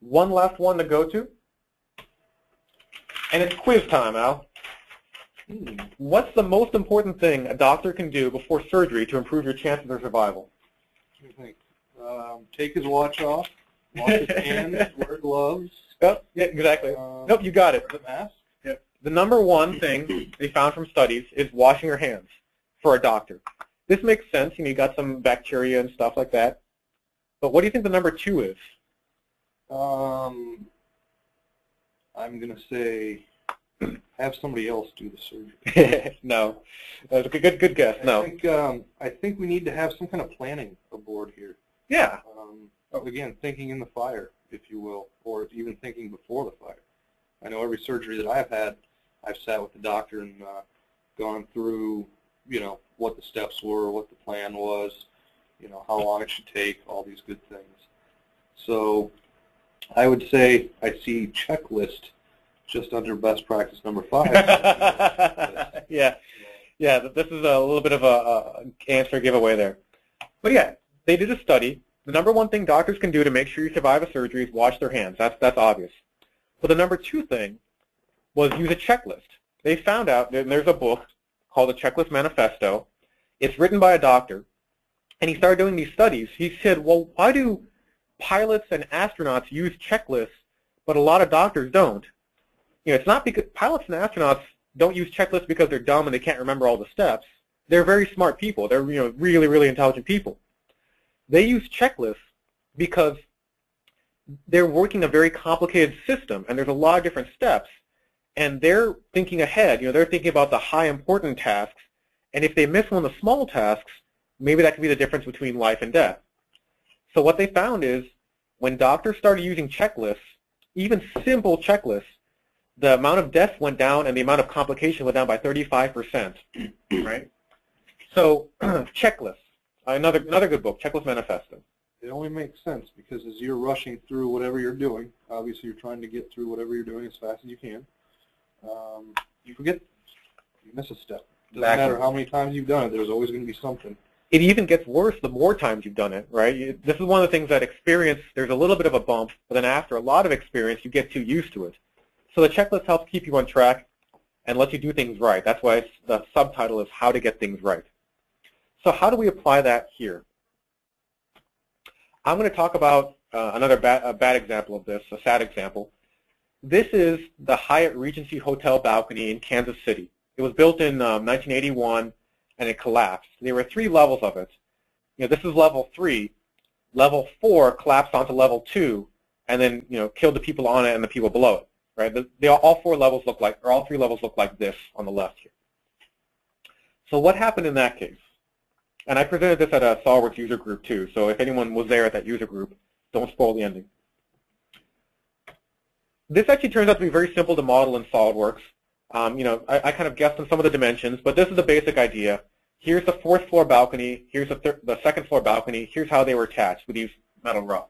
One last one to go to. And it's quiz time, Al. What's the most important thing a doctor can do before surgery to improve your chances of survival? What do you think? Take his watch off, wash his hands, wear gloves. Yep, yeah, exactly. Nope, you got it. The mask? Yep. The number one thing they found from studies is washing your hands for a doctor. This makes sense. You got some bacteria and stuff like that. But what do you think the number two is? I'm going to say have somebody else do the surgery. No. That's a good guess. No. I think we need to have some kind of planning aboard here. Yeah. Again, thinking in the fire, if you will, or even thinking before the fire. I know every surgery that I've had, I've sat with the doctor and gone through, what the steps were, what the plan was, how long it should take, all these good things. So I would say I see checklist just under best practice number 5. Yeah. Yeah, this is a little bit of a answer giveaway there. But yeah, they did a study. The number one thing doctors can do to make sure you survive a surgery is wash their hands. That's obvious. But the number two thing was use a checklist. They found out, and there's a book called The Checklist Manifesto. It's written by a doctor, and he started doing these studies. He said, well, why do pilots and astronauts use checklists, but a lot of doctors don't? It's not because pilots and astronauts don't use checklists because they're dumb and they can't remember all the steps. They're very smart people. They're really, really intelligent people. They use checklists because they're working a very complicated system, and there's a lot of different steps. And they're thinking ahead. They're thinking about the high important tasks. And if they miss one of the small tasks, maybe that could be the difference between life and death. So what they found is when doctors started using checklists, even simple checklists, the amount of deaths went down and the amount of complication went down by 35%. Right? So checklists, another good book, Checklist Manifesto. It only makes sense because as you're rushing through whatever you're doing, obviously you're trying to get through whatever you're doing as fast as you can. You forget, you miss a step. Doesn't matter how many times you've done it, there's always going to be something. It even gets worse the more times you've done it, right? This is one of the things that experience, there's a little bit of a bump, but then after a lot of experience, you get too used to it. So the checklist helps keep you on track and lets you do things right. That's why the subtitle is How to Get Things Right. So how do we apply that here? I'm going to talk about another bad example of this, a sad example. This is the Hyatt Regency Hotel balcony in Kansas City. It was built in 1981, and it collapsed. There were 3 levels of it. This is level 3. Level 4 collapsed onto level 2, and then killed the people on it and the people below it. Right? All 4 levels look like, or all 3 levels look like this on the left here. So what happened in that case? And I presented this at a SolidWorks user group too. So if anyone was there at that user group, don't spoil the ending. This actually turns out to be very simple to model in SolidWorks. I kind of guessed on some of the dimensions, but this is the basic idea. Here's the 4th floor balcony. Here's the 2nd floor balcony. Here's how they were attached with these metal rods.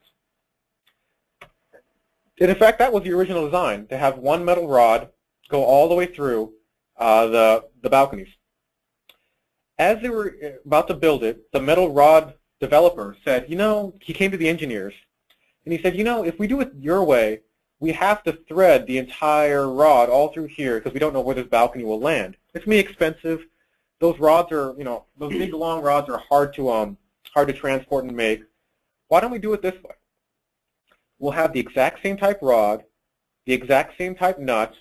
And in fact, that was the original design, to have one metal rod go all the way through the balconies. As they were about to build it, the metal rod developer said, he came to the engineers, and he said, if we do it your way, we have to thread the entire rod all through here because we don't know where this balcony will land. It's going to be expensive. Those rods are, those big long rods are hard to transport and make. Why don't we do it this way? We'll have the exact same type rod, the exact same type nut,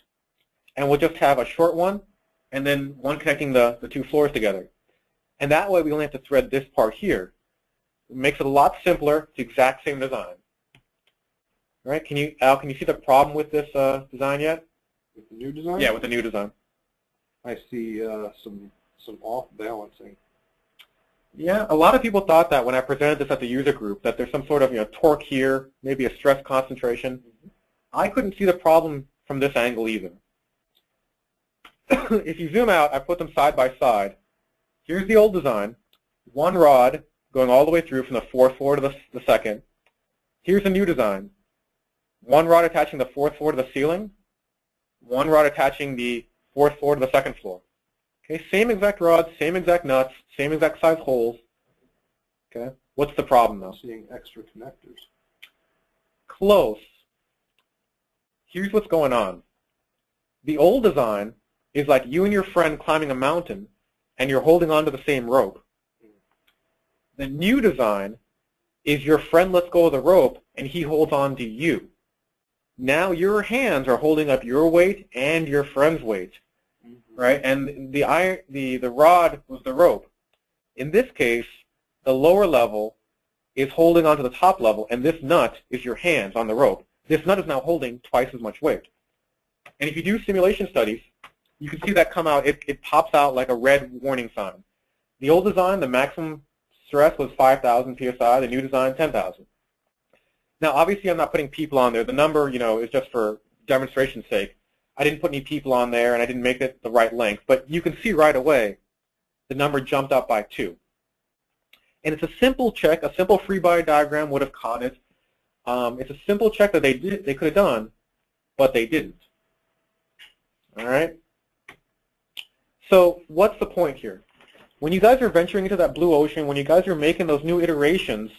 and we'll just have a short one and then one connecting the 2 floors together. And that way we only have to thread this part here. It makes it a lot simpler. It's the exact same design. All right, Al, can you see the problem with this design yet? With the new design? Yeah, with the new design. I see some off balancing. Yeah, a lot of people thought that when I presented this at the user group, that there's some sort of torque here, maybe a stress concentration. I couldn't see the problem from this angle either. If you zoom out, I put them side by side. Here's the old design, one rod going all the way through from the 4th floor to the 2nd. Here's the new design, one rod attaching the 4th floor to the ceiling, one rod attaching the 4th floor to the 2nd floor. Okay, same exact rods, same exact nuts, same exact size holes. Okay, what's the problem though? Seeing extra connectors. Close. here's what's going on. The old design is like you and your friend climbing a mountain, and you're holding on to the same rope. The new design is your friend lets go of the rope, and he holds on to you. Now your hands are holding up your weight and your friend's weight, right? And the rod was the rope. In this case, the lower level is holding onto the top level, and this nut is your hands on the rope. This nut is now holding twice as much weight. And if you do simulation studies, you can see that come out. It pops out like a red warning sign. The old design, the maximum stress was 5,000 psi. The new design, 10,000. Now, obviously, I'm not putting people on there. The number, is just for demonstration's sake. I didn't put any people on there, and I didn't make it the right length. But you can see right away the number jumped up by 2. And it's a simple check. A simple free body diagram would have caught it. It's a simple check that they could have done, but they didn't. All right? So what's the point here? When you guys are venturing into that blue ocean, when you guys are making those new iterations,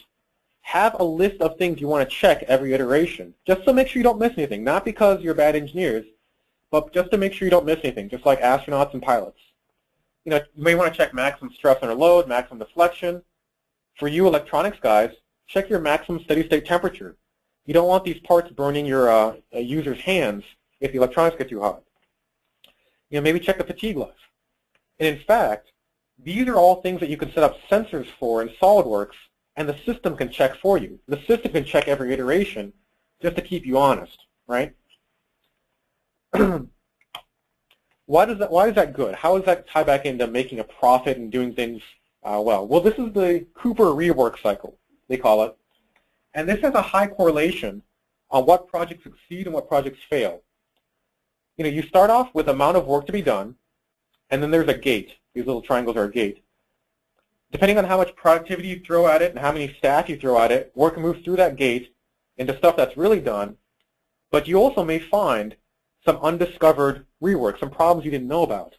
have a list of things you want to check every iteration, just to make sure you don't miss anything. Not because you're bad engineers, but just to make sure you don't miss anything, just like astronauts and pilots. You may want to check maximum stress under load, maximum deflection. For you electronics guys, check your maximum steady state temperature. You don't want these parts burning your user's hands if the electronics get too hot. Maybe check the fatigue life. And in fact, these are all things that you can set up sensors for in SOLIDWORKS, and the system can check for you. The system can check every iteration just to keep you honest, right? Why is that good? How does that tie back into making a profit and doing things well? Well, this is the Cooper rework cycle, they call it. And this has a high correlation on what projects succeed and what projects fail. You start off with amount of work to be done, and then there's a gate. These little triangles are a gate. Depending on how much productivity you throw at it and how many staff you throw at it, work moves through that gate into stuff that's really done, but you also may find some undiscovered rework, some problems you didn't know about.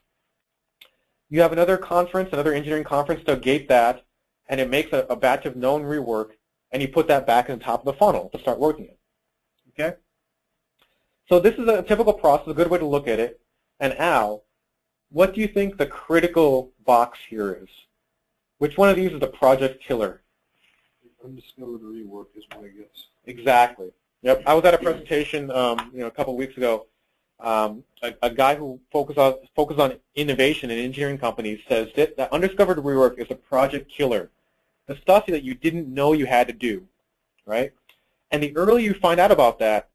You have another conference, another engineering conference to gate that, and it makes a batch of known rework, and you put that back in the top of the funnel to start working it. Okay? So this is a typical process, a good way to look at it. And Al, what do you think the critical box here is? Which one of these is the project killer? Undiscovered rework is my guess. Exactly. Yep. I was at a presentation, a couple of weeks ago. A guy who focuses on innovation in engineering companies says that undiscovered rework is a project killer. The stuff that you didn't know you had to do, right? And the earlier you find out about that,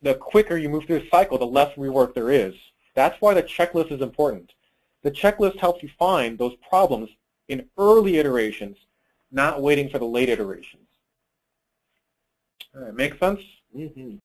the quicker you move through the cycle, the less rework there is. That's why the checklist is important. The checklist helps you find those problems in early iterations, not waiting for the late iterations. All right, make sense? Mm-hmm.